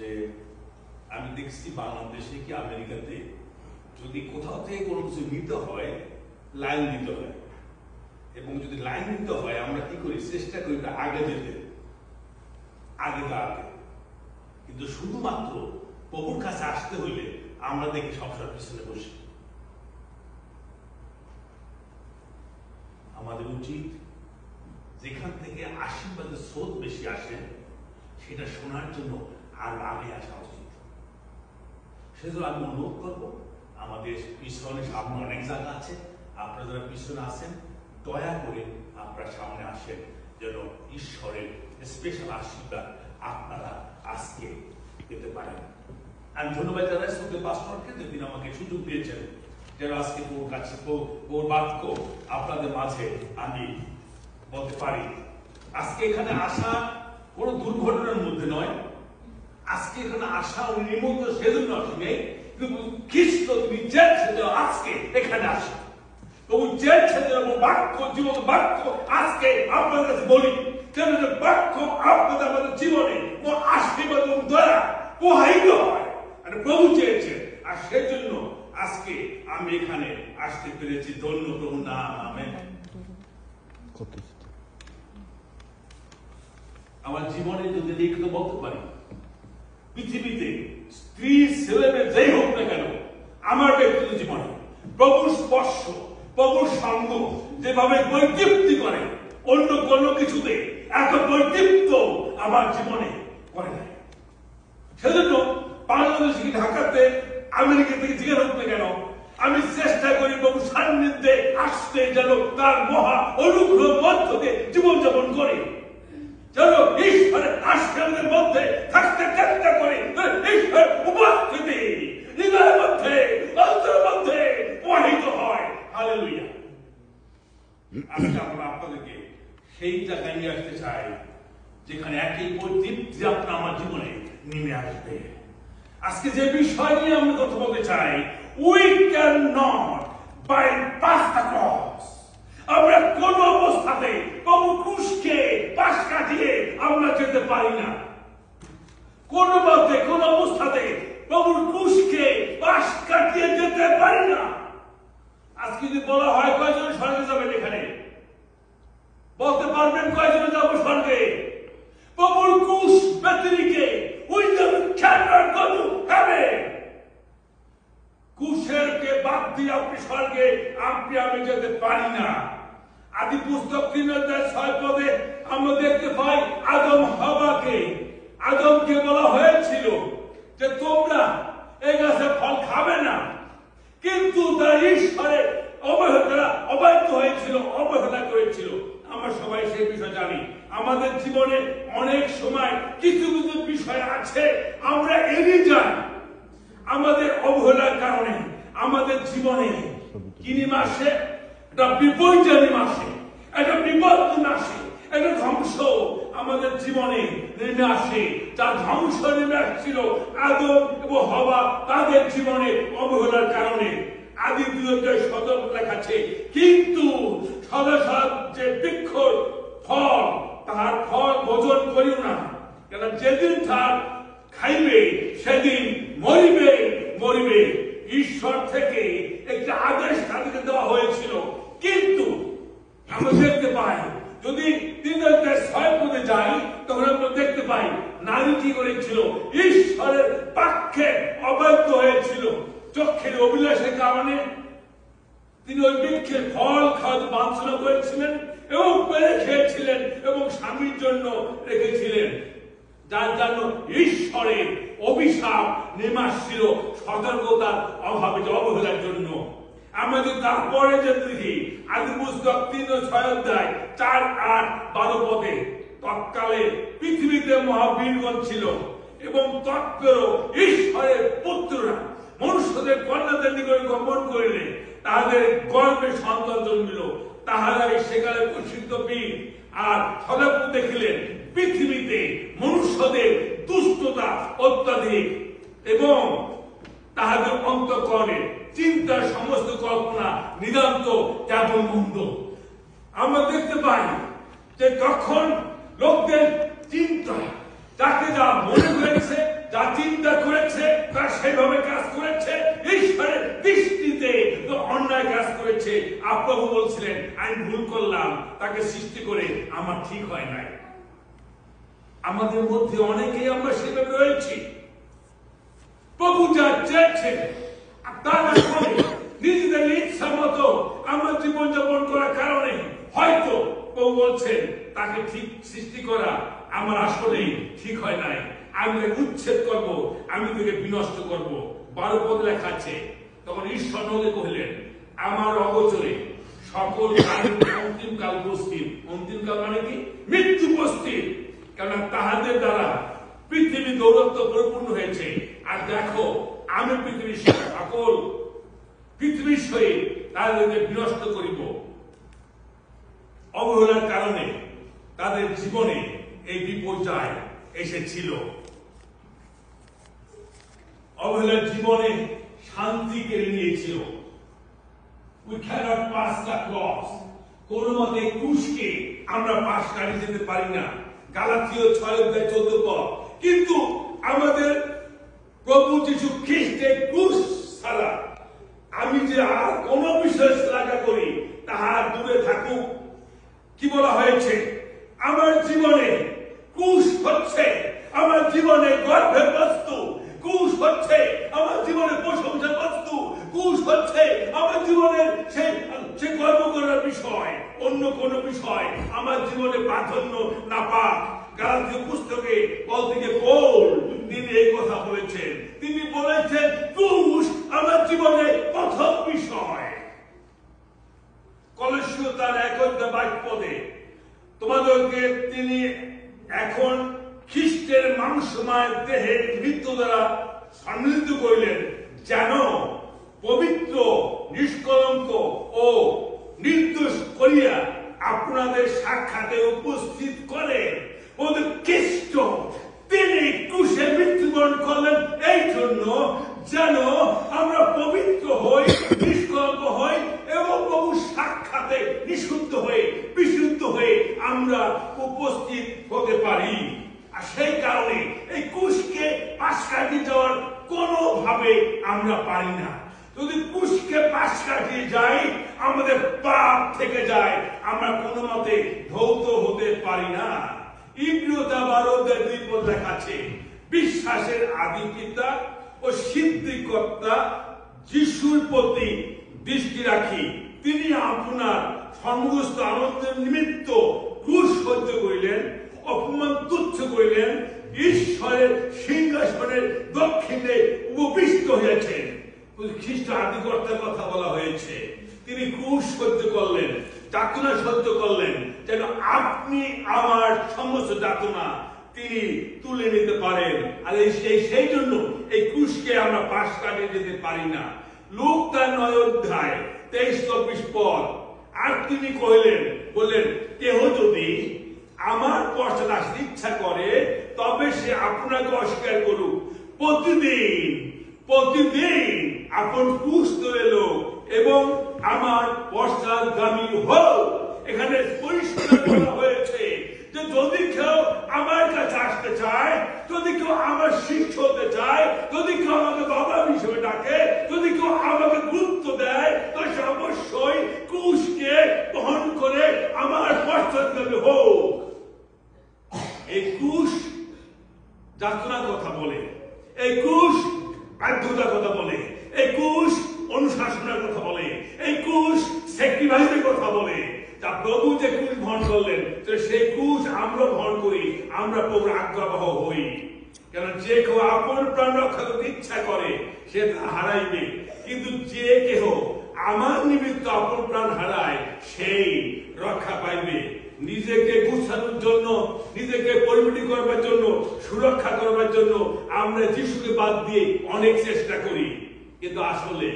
যে আমি দেখছি বাংলাদেশে কি আমেরিকাতে যদি কোথাও থেকে কোনো কিছু নিতে হয় লাইন দিতে হয়, এবং যদি লাইন দিতে হয় আমরা কি করি, চেষ্টা করি আগে যেতে, আগে, কিন্তু শুধুমাত্র প্রভুর কাছে আসতে হইলে আমরা দেখি সবসময় পিছনে বসি। আমাদের উচিত যেখান থেকে আশীর্বাদের স্রোত বেশি আসে সেটা শোনার জন্য আরো আগে আসা উচিত। সেজন্য আমি অনুরোধ করবো, আমাদের পিছনে সামনে অনেক জায়গা আছে, আপনারা যারা পিছনে আছেন দয়া করে আপনারা সামনে আসেন, যেন ঈশ্বরের স্পেশাল আশীর্বাদ আপনারা আজকে পেতে পারেন। আমি ধন্যবাদ জানাই শ্রদ্ধে পাস্টরকে যে তিনি আমাকে সুযোগ দিয়েছেন যেন আজকে ওর কাছে ওর বাক্য আপনাদের মাঝে আমি বলতে পারি। আজকে এখানে আসা কোনো দুর্ঘটনার মধ্যে নয়, আজকে এখানে আসা উনি নিমন্ত্রণ সেজন্য আসেনি, খ্রিস্ট তুমি জেল ছেড়ে আজকে এখানে আসে, তবু জেল ছেড়ে বাক্য জীবন বাক্য আজকে আপনাদের কাছে বলি, যেন বাক্য আপনাদের আমাদের জীবনে ও আশীর্বাদ এবং দয়া প্রবাহিত হয়। আর প্রভু চেয়েছেন, আর সেজন্য আজকে আমি এখানে আসতে পেরেছি। ধন্য প্রভু নাম, আমেন। আমার জীবনে যদি লিখিত বলতে পারি, পৃথিবীতে স্ত্রী ছেলে মেয়ে যেই হোক না কেন, আমার ব্যক্তিগত জীবনে প্রভুর স্পর্শ, প্রভুর সঙ্গ যেভাবে বৈদীপ্তি করে, অন্য কোনো কিছুতে এত বৈদীপ্ত আমার জীবনে করে নাই। সেজন্য বাংলাদেশ থেকে ঢাকাতে আমেরিকা থেকে জিজ্ঞাসা হোক না কেন, আমি চেষ্টা করি প্রভু সান্নিধ্যে আসতে, যেন তার মহা অনুগ্রহ মধ্য দিয়ে জীবনযাপন করি, যেন ঈশ্বরের আশীর্বাদের মধ্যে থাকতে চেষ্টা করি, ঈশ্বরের উপস্থিতি হৃদয়ের মধ্যে অন্তরের মধ্যে প্রবাহিত হয়। হালেলুয়া। আমি আপনাদেরকে সেই জায়গায় নিয়ে আসতে চাই যেখানে একই বৈদীপ্তি আপনার আমার জীবনে নেমে আসবে। আজকে যে বিষয় নিয়ে আমরা কথা বলতে চাই, we can not bypass the cross. আমরা কোন অবস্থাতে প্রভু ক্রুশকে পাশ কাটিয়ে আমরা যেতে পারি না। কোন মতে কোন অবস্থাতে প্রভুর ক্রুশকে পাশ কাটিয়ে যেতে পারি না। আজকে যদি বলা হয় কয়জন স্বর্গে যাবেন, এখানে বলতে পারবেন কয়জন যাবো স্বর্গে? প্রভুর ক্রুশ ব্যতিরিকে ক্রুশেরকে বাদ দিয়ে আপনি স্বর্গে আপনি আমি যেতে পারি না। আদি পুস্তক 3:6 আমরা দেখতে পাই আদমকে বলা হয়েছিল যে তোমরা এই গাছের ফল খাবে না, কিন্তু তারা ঈশ্বরের অবাধ্য হয়েছিল, অবহেলা করেছিল। আমরা সবাই সেই বিষয় জানি। আমাদের জীবনে অনেক সময় কিছু কিছু বিষয় আছে আমরা এড়িয়ে যাই, আমাদের অবহেলার কারণে আমাদের জীবনে কি নেমে আসে? একটা বিপর্যয় নেমে আসে, একটা বিপদ নেমে আসে, একটা ধ্বংস আমাদের জীবনে নেমে আসে। যার ধ্বংস নেমে আসছিল আদম এবং হওয়া তাদের জীবনে অবহেলার কারণে। আদি 2:17 লেখা আছে, কিন্তু সদা যে বৃক্ষ ফল তাহার ফল ভোজন করিও না, কেন যেদিন তার খাইবে সেদিন মরিবে। ঈশ্বর থেকে একটি আদেশ তাদেরকে দেওয়া হয়েছিল। কিন্তু আমরা দেখতে পাই, যদি 3:6 যাই তখন আমরা দেখতে পাই নারী কি করেছিল? ঈশ্বরের পক্ষে অবাধ্য হয়েছিল। চক্ষের অভিলাষের কারণে তিনি ওই বৃক্ষের ফল খাওয়াতে বাঞ্ছনা করেছিলেন এবং পেরে খেয়েছিলেন এবং স্বামীর জন্য রেখেছিলেন, যার জন্য ঈশ্বরের অভিশাপ নেমে আসছিল সতর্কতার অভাবে, অবহেলার জন্য। আমাদের তারপরে যে দেখি আদি পুস্তক 3:4-8-12 তৎকালে পৃথিবীতে মহাবীরগণ ছিল এবং তৎপরও ঈশ্বরের পুত্ররা মনুষ্যদের কন্যাদের নিকটে গমন করিলে তাহাদের গর্ভে সন্তান জন্মিল। তাহারাই সেকালে প্রসিদ্ধ বীর। আর সদাপ্রভু দেখিলেন পৃথিবীতে মনুষ্যদের দুষ্টতা অত্যাধিক এবং তাহাদের অন্তঃকরণে চিন্তার সমস্ত কল্পনা নিতান্ত কেবল মন্দ। আমরা দেখতে পাই যে তখন লোকদের চিন্তা, যাকে যা মনে হয়েছে, যা হয়েছে, প্রভু বলছিলেন আমি ভুল করলাম, তাকে সৃষ্টি করে আমার ঠিক হয় নাই। আমাদের মধ্যে অনেকেই আমরা সেভাবে রয়েছি। প্রভু যা চেয়েছেন তা না করে নিজেদের ইচ্ছা মতো আমরা জীবনযাপন করার কারণে হয়তো প্রভু বলছেন তাকে ঠিক সৃষ্টি করা আমার আসলেই ঠিক হয় নাই, আমি তাকে উচ্ছেদ করব, আমি তাকে বিনষ্ট করব। 12 পদ লেখা আছে, তখন ঈশ্বর নদে কহিলেন আমার অগোচরে সকল অন্তিম কাল উপস্থিত। অন্তিম কাল মানে কি? মৃত্যু উপস্থিত। কারণ তাহাদের দ্বারা পৃথিবী দৌরত্ব পরিপূর্ণ হয়েছে। আর দেখো আমি পৃথিবীর সকল পৃথিবীর সহিত তাদেরকে বিনষ্ট করিব। অবহেলার কারণে তাদের জীবনে এই বিপর্যয় এসেছিল। অবহেলার জীবনে শান্তি কেড়ে নিয়েছিল। We cannot pass the cross. কোন মতে ক্রুশকে আমরা পাশ কাটিয়ে যেতে পারি না। গালাতীয় 6:14 পদ। কিন্তু আমাদের প্রভু যীশু খ্রিস্টের ক্রুশ ছাড়া আমি যে আর কোন বিষয় শ্লাঘা করি তাহা দূরে থাকুক। কি বলা হয়েছে? আমার জীবনে ক্রুশ হচ্ছে আমার জীবনে গর্বের বস্তু, ক্রুশ হচ্ছে আমার জীবনে প্রশংসার বস্তু, ক্রুশ হচ্ছে আমার জীবনের সে গর্ব করার বিষয়। অন্য কোন বিষয় আমার জীবনে প্রাধান্য না পাক। গালাতীয় পুস্তকে বলতে গিয়ে পৌল তিনি এই কথা বলেছেন। তিনি বলেছেন ক্রুশ আমার জীবনে প্রথম বিষয়। কলসীয় তার 1:22 পদে তোমাদেরকে তিনি এখন খ্রিস্টের মাংসময় দেহের মৃত্যু দ্বারা সম্মিলিত করিলেন, যেন পবিত্র নিষ্কলঙ্ক ও নির্দোষ করিয়া আপনাদের সাক্ষাতে উপস্থিত করে। খ্রিস্ট তিনি ক্রুশে মৃত্যুবরণ করলেন এই জন্য যেন আমরা পবিত্র হই, নিষ্কলঙ্ক হই এবং প্রভুর সাক্ষাতে নিশুদ্ধ হয়ে বিশুদ্ধ হয়ে আমরা উপস্থিত হতে পারি। আর সেই কারণে এই ক্রুশকে পাশ কাটিয়ে যাওয়ার কোনোভাবে আমরা পারি না। যদি ক্রুশকে পাশ কাটিয়ে যাই আমাদের পাপ থেকে যায়, আমরা কোনো মতে ধৌত হতে পারি না। ইব্রিয় 12:2 পদ লেখা আছে, বিশ্বাসের আদি পিতা ও সিদ্ধিকর্তা যিশুর প্রতি দৃষ্টি রাখি তিনি আপনার সমস্ত আনন্দের নিমিত্ত ক্রুশ সহ্য করিলেন, অপমান তুচ্ছ করিলেন, ঈশ্বরের সিংহাসনের দক্ষিণে উপবিষ্ট হয়েছেন। খ্রিস্ট আদিকর্তার কথা বলা হয়েছে। তিনি ক্রুশ সহ্য করলেন, যাতনা সহ্য করলেন, যেন আপনি আমার সমস্ত যাতনা তিনি তুলে নিতে পারেন। আর সেই জন্য এই ক্রুশকে আমরা পাশ কাটিয়ে যেতে পারি না। লূক তার 9:23-24 পদ। আর তিনি কহিলেন, বললেন কেহ যদি আমার পশ্চাৎ আসতে ইচ্ছা করে তবে সে আপনাকে অস্বীকার করুক। প্রতিদিন আপন ক্রুশ ধরে লোক এবং আমার পশ্চাৎগামী হোক। এখানে পরিষ্কার করা হয়েছে যে যদি কেউ আমার কাছে আসতে চায়, যদি কেউ আমার শিষ্য হতে চায়, যদি কেউ আমাকে বাবা হিসেবে ডাকে, যদি কেউ আমাকে গুরুত্ব দেয়, তো সে অবশ্যই ক্রুশকে বহন করে আমার পশ্চাৎগামী হোক। এই ক্রুশ যাতনার কথা বলে, এই ক্রুশ বাধ্যতার কথা বলে, এই ক্রুশ অনুশাসনের কথা বলে, এই ক্রুশ স্যাক্রিফাইসের কথা বলে। তা প্রভু যে ক্রুশ বহন করলেন সেই ক্রুশ আমরা বহন করি, আমরা প্রভুর আজ্ঞাবহ হই। কেন যে কেউ আপন প্রাণ রক্ষা করতে ইচ্ছা করে সে তা হারাইবে, কিন্তু যে কেহ আমার নিমিত্ত আপন প্রাণ হারায় সেই রক্ষা পাইবে। নিজেকে গুছানোর জন্য, নিজেকে পরিমিতি করবার জন্য, সুরক্ষা করবার জন্য আমরা যিশুকে বাদ দিয়ে অনেক চেষ্টা করি, কিন্তু আসলে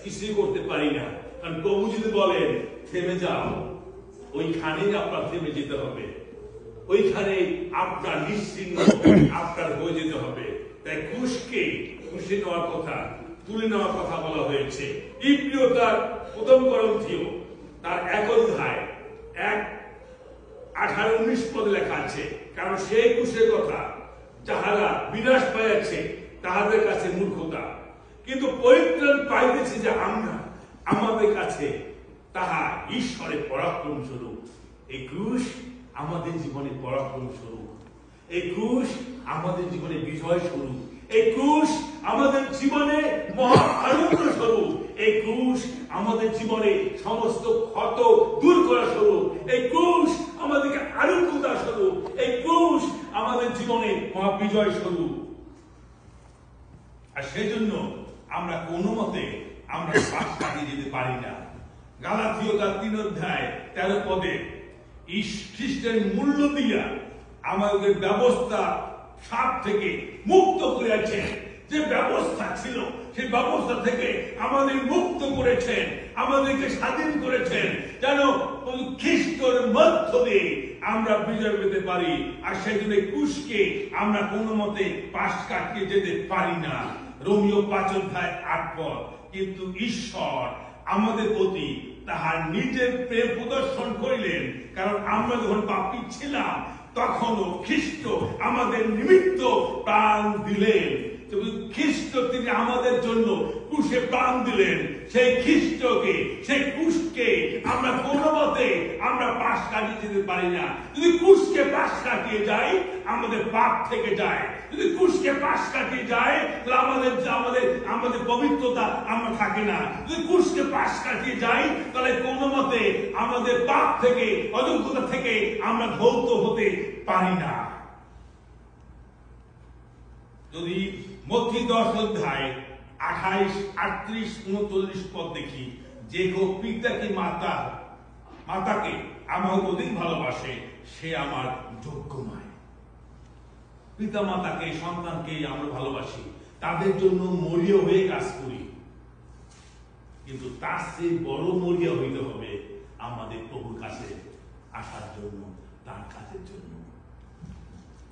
কিছুই করতে পারি না। কারণ প্রভু যদি বলেন থেমে যাও, ওইখানেই আপনার থেমে যেতে হবে, ওইখানে আপনার নিশ্চিন্ন আপনার হয়ে যেতে হবে। তাই ক্রুশকে খুশি নেওয়ার কথা, তুলে নেওয়ার কথা বলা হয়েছে। ইব্রিয় তার 1 করন্থীয় তার 1:18-19 পদে লেখা আছে, কারণ সেই ক্রুশের কথা যাহারা বিনাশ পাইয়াছে তাহাদের কাছে মূর্খতা, কিন্তু পরিত্রাণ পাইতেছি যে আমরা আমাদের কাছে তাহা ঈশ্বরের পরাক্রম স্বরূপ। এই ক্রুশ আমাদের জীবনে পরাক্রম স্বরূপ, এই ক্রুশ আমাদের জীবনে বিজয় স্বরূপ, এই ক্রুশ আমাদের জীবনে মহা আনন্দ স্বরূপ, এই ক্রুশ আমাদের জীবনে সমস্ত ক্ষত দূর করা স্বরূপ, এই ক্রুশ আমাদেরকে আরোগ্যতা স্বরূপ, এই ক্রুশ আমাদের জীবনে মহা বিজয় স্বরূপ। আর সেই জন্য আমরা কোনো মতে আমরা পাশ কাটিয়ে যেতে পারি না। গালাতীয় তার 3 অধ্যায় 13 পদে খ্রিস্টের মূল্য দিয়া আমাদের ব্যবস্থা সাপ থেকে মুক্ত করেছেন। যে ব্যবস্থা ছিল সেই ব্যবস্থা থেকে আমাদের মুক্ত করেছেন, আমাদেরকে স্বাধীন করেছেন, যেন খ্রিস্টের মধ্য দিয়ে আমরা বিজয় পেতে পারি। আর সেই জন্য ক্রুশকে আমরা কোনো মতে পাশ কাটিয়ে যেতে পারি না। রোমীয় 5 অধ্যায় 8 পদ। কিন্তু ঈশ্বর আমাদের প্রতি তাহার নিজের প্রেম প্রদর্শন করিলেন, কারণ আমরা যখন পাপী ছিলাম তখনও খ্রিস্ট আমাদের নিমিত্ত প্রাণ দিলেন। খ্রিস্ট তিনি আমাদের জন্য ক্রুশে প্রাণ দিলেন। সেই খ্রিস্টকে, সেই ক্রুশকে আমরা কোনো মতে আমরা পাশ কাটিয়ে যেতে পারি না। যদি ক্রুশকে পাশ কাটিয়ে যাই আমাদের পাপ থেকে যায়, যদি ক্রুশকে পাশ কাটিয়ে যায় তাহলে আমাদের পবিত্রতা আমরা থাকে না। যদি ক্রুশকে পাশ কাটিয়ে যাই তাহলে কোনো মতে আমাদের পাপ থেকে, অযোগ্যতা থেকে আমরা ধৌত হতে পারি না। যদি মথি 10 অধ্যায় 28, 38, 39 পদ দেখি, যে পিতাকে মাতাকে আমার অধিক ভালোবাসে সে আমার যোগ্য নয়। পিতা মাতাকে, সন্তানকে আমরা ভালোবাসি, তাদের জন্য মরিয়া হয়ে কাজ করি, কিন্তু তার চেয়ে বড় মরিয়া হইতে হবে আমাদের প্রভুর কাছে আসার জন্য, তার কাজের জন্য।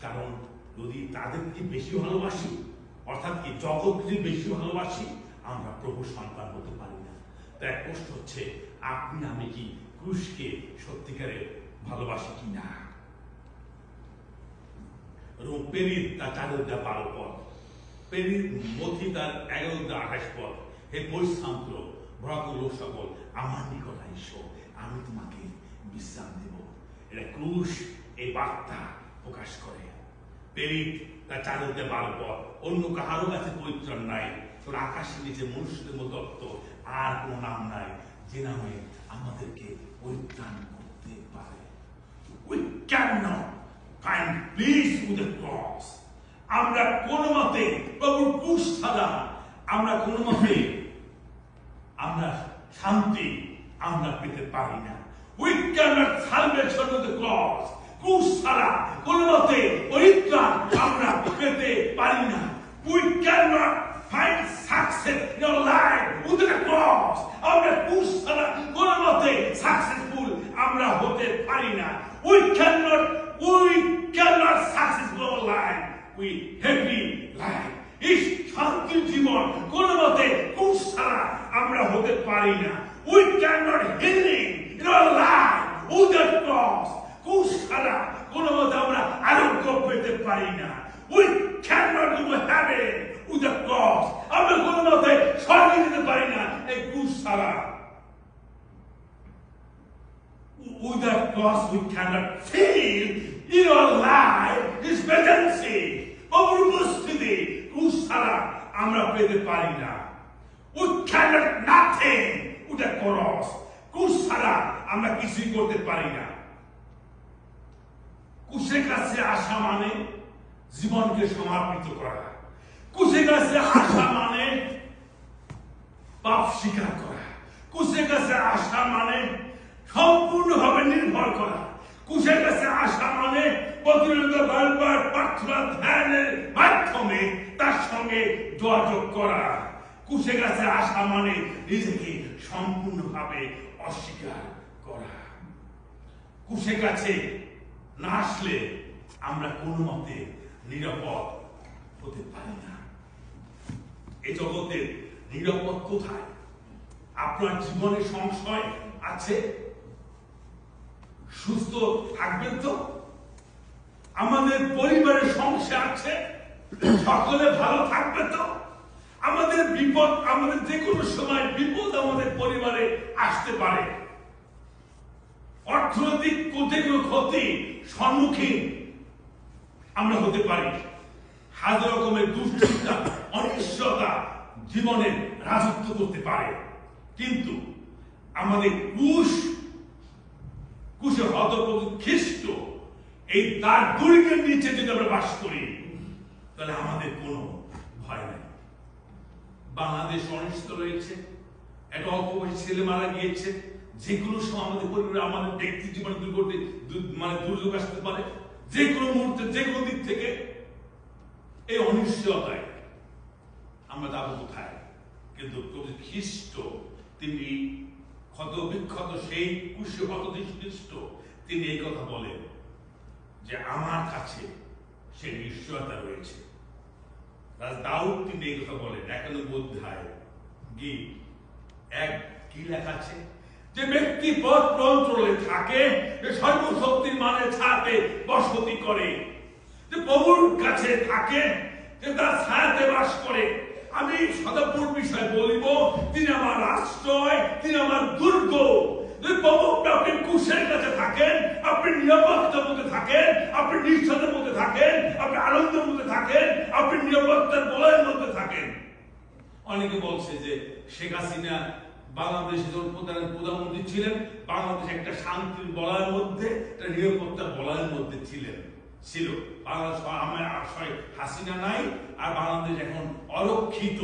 কারণ যদি তাদেরকে বেশি ভালোবাসি, অর্থাৎ কি জগৎকে বেশি ভালোবাসি, আমরা প্রভু সন্তান হতে পারি না। তাই প্রশ্ন হচ্ছে, আপনি আমি কি ক্রুশকে সত্যিকারে ভালোবাসি কি না? পেরিত তার 4 অধ্যায় 12 পদ, পেরিত মথি তার 11 অধ্যায় 28 পদ। হে পরিশ্রান্ত ভ্রাতৃ লোক সকল, আমার নিকট আইসো, আমি তোমাকে বিশ্রাম দেব। এটা ক্রুশ এই বার্তা প্রকাশ করে। পেরিত তার 4 অধ্যায় 12 পদ। অন্য কাহারও কাছে পরিত্রাণ নাই, তোর আকাশের নিচে মনুষ্যদের মতো আর কোন নাম নাই যে নামে আমাদেরকে পরিত্রাণ করতে পারে। We cannot find peace with the cross. আমরা কোন মতে প্রভুর ক্রুশ ছাড়া আমরা কোন মতে আমরা শান্তি আমরা পেতে পারি না। We cannot salvation with the cross. ক্রুশ ছাড়া কোন মতে পরিত্রাণ আমরা পেতে পারি না। We cannot find success in our life with the cross. আমরা ক্রুশ ছাড়া কোন মতে সাকসেসফুল আমরা হতে পারি না। We cannot successful our life with happy life. এই শান্তির জীবন কোন মতে ক্রুশ ছাড়া আমরা হতে পারি না। We cannot healing in our life with the cross. ক্রুশ ছাড়া কোন মতে আমরা আরোগ্য পেতে পারি না। We cannot go to heaven with the cross. আমরা কোন মতে স্বর্গে যেতে পারি না এই ক্রুশ ছাড়া। With the cross we cannot feel in our life His presence. প্রভুর উপস্থিতি ক্রুশ ছাড়া আমরা পেতে পারি না। We cannot nothing with the cross. ক্রুশ ছাড়া আমরা কিছুই করতে পারি না। ক্রুশের কাছে আসা মানে জীবনকে সমর্পিত করা। ক্রুশের কাছে আসা মানে পাপ স্বীকার করা। ক্রুশের কাছে আসা মানে সম্পূর্ণভাবে নির্ভর করা। ক্রুশের কাছে আসা মানে প্রতিনিয়ত বারবার প্রার্থনা ধ্যানের মাধ্যমে তার সঙ্গে যোগাযোগ করা। ক্রুশের কাছে আসা মানে নিজেকে সম্পূর্ণভাবে অস্বীকার করা। ক্রুশের কাছে না আসলে আমরা কোন মতে নিরাপদ হতে পারি না। এই জগতের নিরাপদ কোথায়? আপনার জীবনে সংশয় আছে? সুস্থ থাকবেন তো? আমাদের পরিবারের সংশয় আছে? সকলে ভালো থাকবে তো? আমাদের বিপদ, আমাদের যে কোনো সময় বিপদ আমাদের পরিবারে আসতে পারে। অর্থনৈতিক কোনো ক্ষতি সম্মুখীন আমরা হতে পারি। হাজার রকমের দুশ্চিন্তা, অনিশ্চয়তা জীবনে রাজত্ব করতে পারে। কিন্তু আমাদের কুশে হতপ্রভু খ্রিস্ট এই তার দুর্গের নিচে যদি আমরা বাস করি, তাহলে আমাদের কোনো ভয় নাই। বাংলাদেশ অনিশ্চিত রয়েছে, একটা অল্প বয়সী ছেলে মারা গিয়েছে, যে কোনো সময় আমাদের পরিবারে আমাদের ব্যক্তি জীবনে দুর্যোগ আসতে পারে, যে কোনো মুহূর্তে যে কোনো দিক থেকে। এই অনিশ্চয়তায় আমরা যাবো কোথায়? কিন্তু প্রভু খ্রিস্ট তিনি ক্ষত বিক্ষত সেই কুশে হত খ্রিস্ট তিনি এই কথা বলেন যে আমার কাছে সেই নিশ্চয়তা রয়েছে। দাউদ তিনি এই কথা বলেন 91 অধ্যায় কি লেখা আছে, যে ব্যক্তি পথ প্রন্তরে থাকে, যে সর্বশক্তির মানে ছাতে বসতি করে, যে প্রভুর কাছে থাকে, যে তার ছায়াতে বাস করে। আমি সদাপুর বিষয় বলিব, তিনি আমার আশ্রয়, তিনি আমার দুর্গ। আপনি কুশের কাছে থাকেন, আপনি নিরাপত্তার মধ্যে থাকেন, আপনি নিশ্চয়তার মধ্যে থাকেন, আপনি আনন্দের মধ্যে থাকেন, আপনি নিরাপত্তার বলয়ের মধ্যে থাকেন। অনেকে বলছে যে শেখ হাসিনা বাংলাদেশের প্রধানমন্ত্রী ছিলেন, বাংলাদেশ একটা শান্তির বলয়ের মধ্যে, একটা নিরাপত্তার বলয়ের মধ্যে ছিল। হাসিনা নাই, আর বাংলাদেশ এখন অরক্ষিত,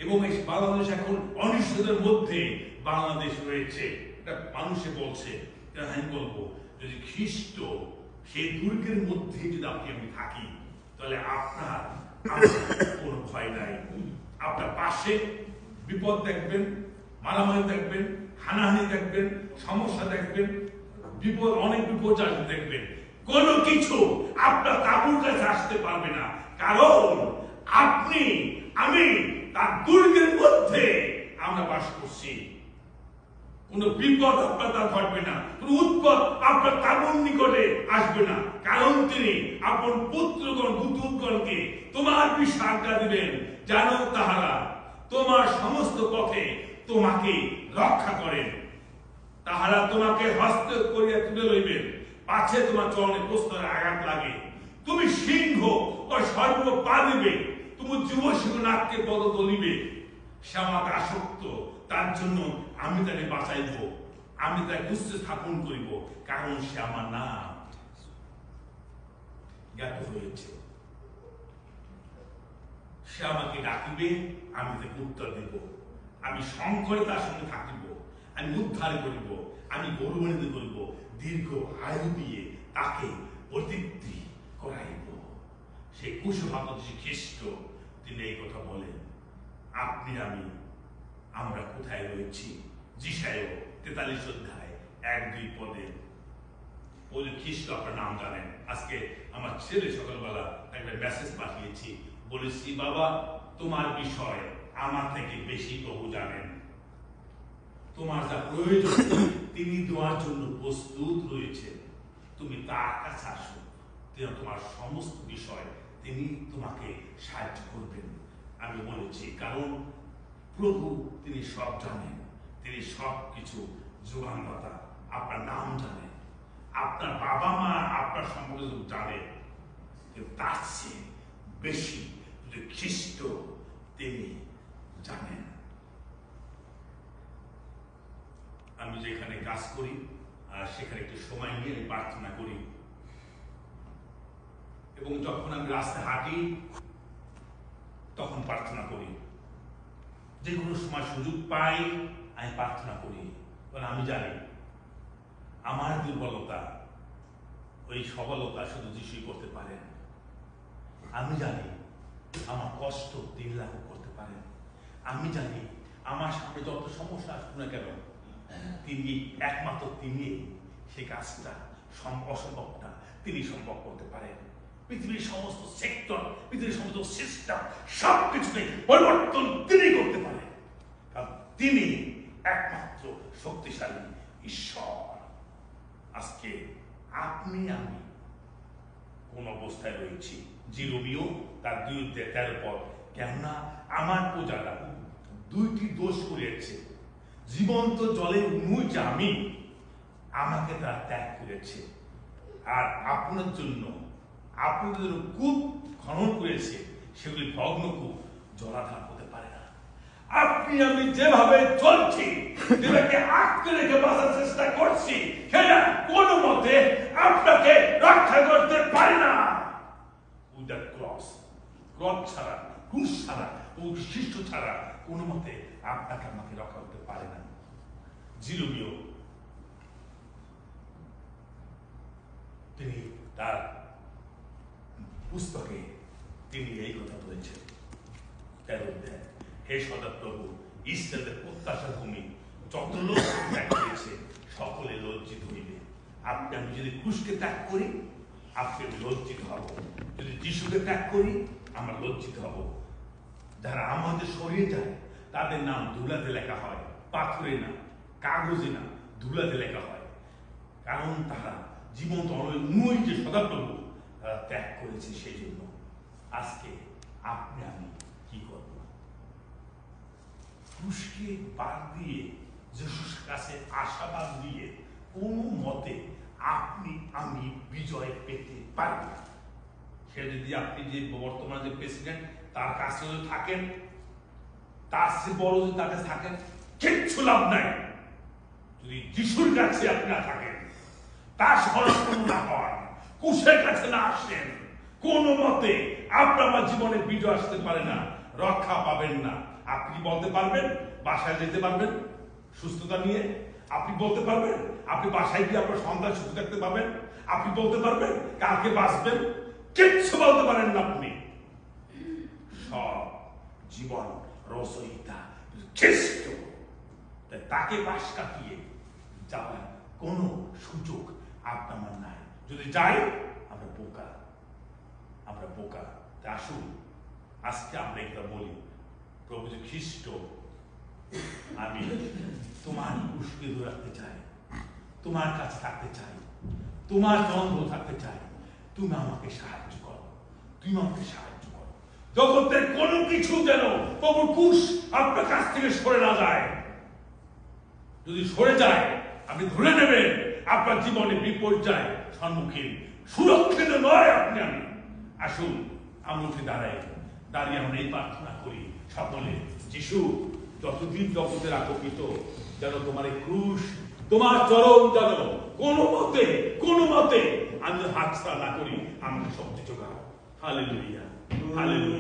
এবং এই বাংলাদেশ এখন অনিশ্চয়তার মধ্যে বাংলাদেশ রয়েছে। এটা মানুষে বলছে। আমি বলবো, যদি খ্রিস্ট সেই দুর্গের মধ্যে যদি আমি থাকি, তাহলে আপনার কোনো ভয় নাই। আপনার পাশে বিপদ দেখবেন, মারামারি দেখবেন, হানাহানি দেখবেন, সমস্যা দেখবেন, অনেক বিপদ দেখবেন, কোনো কিছু আপনার তাঁবুর কাছে আসতে পারবে না। কারণ আপনি আমি তার দুর্গের মধ্যে আমরা বাস করছি। কোন বিপদ আপনার তা ঘটবে না, কোন উৎপদ আপনার তাঁবুর নিকটে আসবে না। কারণ তিনি আপন পুত্রগণ দূতগণকে তোমার বিষয়ে আজ্ঞা দিবেন, জানো তাহারা তোমার সমস্ত পথে তোমাকে রক্ষা করেন। তাহারা তোমাকে হস্ত করিয়া তুলে লইবেন, পাছে তোমার চরণে প্রস্তরে আঘাত লাগে। তুমি সিংহ ও সর্ব পা দিবে, তুমি যুব সিংহ নাককে পদ তুলিবে। সে আমাকে আসক্ত, তার জন্য আমি তাকে বাঁচাইব, আমি তাকে উচ্চ স্থাপন করিব, কারণ সে আমার নাম জ্ঞাত হয়েছে। সে আমাকে ডাকিবে, আমি তাকে উত্তর দেব। আমি সংকটে তার সঙ্গে থাকিব, আমি উদ্ধার করিব, আমি গৌরবান্বিত করিব, দীর্ঘ আয়ু দিয়ে তাকে প্রতিবৃত্তি করাইব। সেই কুশভাগী খ্রিস্ট তিনি এই কথা বলেন। আপনি আমরা কোথায় রয়েছি? যিশায় 43 অধ্যায় 1-2 পদে বলে, খ্রিস্ট আপনার নাম জানেন। আজকে আমার ছেলে সকালবেলা একটা মেসেজ পাঠিয়েছি, বলেছি বাবা তোমার বিষয় আমার থেকে বেশি প্রভু জানেন, তোমার যা প্রয়োজন তিনি দেওয়ার জন্য প্রস্তুত রয়েছে, তুমি তার কাছে আসো, তোমার সমস্ত বিষয় তিনি তোমাকে সাহায্য করবেন। আমি বলেছি কারণ প্রভু তিনি সব জানেন, তিনি সব কিছু যোগানদাতা। আপনার নাম জানেন, আপনার বাবা মা আপনার সম্পর্কে জানেন, তার চেয়ে বেশি খ্রিস্ট তিনি জানেন। আমি যেখানে কাজ করি আর সেখানে একটু সময় নিয়ে আমি প্রার্থনা করি, এবং যখন আমি রাস্তায় হাঁটি তখন প্রার্থনা করি। যে কোনো সময় সুযোগ পাই আমি প্রার্থনা করি, কারণ আমি জানি আমার দুর্বলতা ওই সবলতা শুধু যিশুই করতে পারেন। আমি জানি আমার কষ্ট তিনি লাঘব করতে পারেন। আমি জানি আমার সামনে যত সমস্যা আসুক না কেন, তিনি একমাত্র তিনি সেই কাজটা অসম্ভবটা তিনি সম্ভব করতে পারেন। পৃথিবীর সমস্ত সেক্টর, পৃথিবীর সমস্ত সিস্টেম সবকিছুতে পরিবর্তন তিনি করতে পারেন, কারণ তিনি একমাত্র শক্তিশালী ঈশ্বর। আজকে আপনি আমি কোন অবস্থায় রয়েছি? জিরোমিও তার 2:13 পদ, কেননা আমার প্রজারা 2টি দোষ করিয়াছে, জীবন্ত জলে নুই আমি আমাকে তারা ত্যাগ করেছে, আর আপনার জন্য আপনাদের জন্য কূপ খনন করেছে, সেগুলি ভগ্ন কূপ, জলাধার হতে পারে না। আপনি আমি যেভাবে চলছি, যেটাকে আঁকড়ে রেখে বাঁচার চেষ্টা করছি, সেটা কোনো মতে আপনাকে রক্ষা করতে পারে না। উইদাউট ক্রস, ক্রস ছাড়া, ক্রুশ ছাড়া, শিষ্য ছাড়া কোনো মতে আপনাকে আমাকে রক্ষা করতে পারে না। জিরোমিও তিনি তার পুস্তকে তিনি এই কথা বলেছেন, হে সদাপ্রভু, ঈশ্বরের প্রত্যাশা ভূমি, যত লোক ত্যাগ করেছে সকলে লজ্জিত হইবে। আপনি আমি যদি ক্রুশকে ত্যাগ করি, আপনি লজ্জিত হব। যদি যিশুকে ত্যাগ করি, আমরা লজ্জিত হব। যারা আমাদের সরিয়ে যায় তাদের নাম ধুলাতে লেখা হয়, পাথরে না, কাগজে না, ধুলাতে লেখা হয়। কারণ তারা জীবন্ত অনুই যে সদাপ্রভু তারা ত্যাগ করেছে। সেই জন্য আজকে আপনি আমি কি করব? ক্রুশকে বাদ দিয়ে, যিশুর কাছে আশাবাদ দিয়ে কোনো মতে আপনি আমি বিজয় পেতে পারি না। সে যদি আপনি যে বর্তমান যে প্রেসিডেন্ট তার কাছে যদি থাকেন, তার চেয়ে বড় যদি তার কাছে থাকেন, কিচ্ছু লাভ নাই। যদি যিশুর কাছে আপনি না থাকেন, তার শরণাপন্ন না হন, ক্রুশের কাছে না আসেন, কোন মতে আপনার আমার জীবনে বিজয় আসতে পারে না, রক্ষা পাবেন না। আপনি বলতে পারবেন বাসায় যেতে পারবেন সুস্থতা নিয়ে? আপনি বলতে পারবেন আপনি বাসায় গিয়ে আপনার সন্তান সুস্থ থাকতে পারবেন? আপনি বলতে পারবেন কালকে বাঁচবেন? কিচ্ছু বলতে পারেন না। আপনি সব জীবন রচয়িতা খ্রিস্ট, তাকে পাশ কাটিয়ে যাওয়ার কোন সুযোগ আপনার আমার নাই। যদি যাই আমরা বোকা, আমরা বোকা। আসুন আজকে আমরা এটা বলি, প্রভু যে খ্রিস্ট, আমি তোমার ক্রুশকে ধরে রাখতে চাই, তোমার কাছে থাকতে চাই, তোমার দ্বন্দ্ব থাকতে চাই। তুমি আমাকে সাহায্য করো, তুমি আমাকে সাহায্য করো। জগতের কোনো কিছু যেন প্রভুর ক্রুশ আপনার কাছ থেকে সরে না যায়। যদি সরে যায় আপনি ধরে নেবেন আপনার জীবনে বিপর্যয় সম্মুখীন, সুরক্ষিত নয় আপনি আমি। আসুন আমরা উঠে দাঁড়িয়ে আমরা এই প্রার্থনা করি সকলে। যিশু, যতদিন জগতের আকর্ষিত যেন তোমার এই ক্রুশ, তোমার চরণ যেন কোনো মতে আমি হাতছাড়া না করি। আমাকে শক্তি যোগাও। Hallelujah, hallelujah.